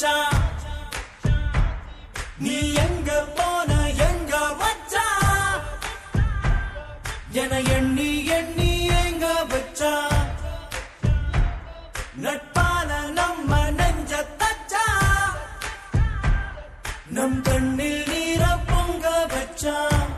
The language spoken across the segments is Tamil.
வச்சான். நீ எங்க போன எங்க வச்சான் என எண்ணி எண்ணி எங்க வச்சான். நட்பால நம்ம நெஞ்ச தச்சா நம் கண்ணில் நீர பொங்க வச்சான்.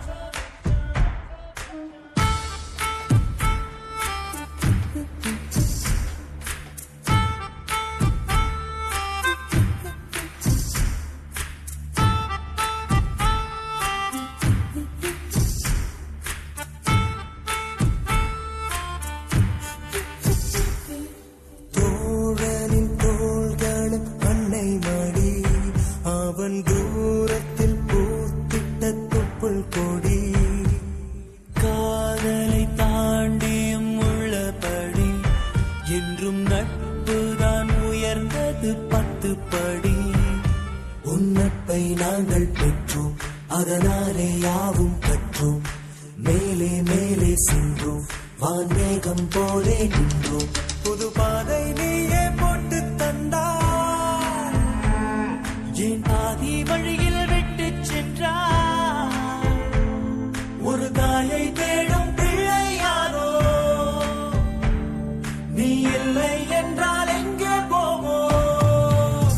தூரத்தில் பூத்திட்ட தொப்புள் கொடி காதலை தாண்டியும் உள்ளபடி என்றும் நட்புதான் உயர்ந்தது 10 படி. உன்னப்பை நாங்கள் பெற்றோம் அதனாலே யாவும் கற்றோம். மேலே மேலே சென்றோம் வான்மேகம் போலே நின்றோம். புது பாதை நீயே போட்டு தந்தா என் பாதி வழியில் விட்டு சென்றார். ஒரு தாயை தேடும் பிள்ளையாரோ நீ இல்லை என்றால் எங்கே போவோம்.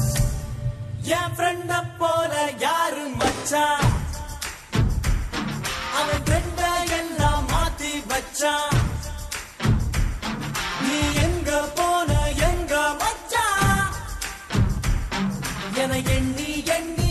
என் ஃப்ரெண்ட போல யாரு மச்சான் அவன் ஃப்ரெண்ட எல்லாம் மாத்தி வச்சான். நீ எங்க போன எங்க மச்சான் என எண்ணி எண்ணி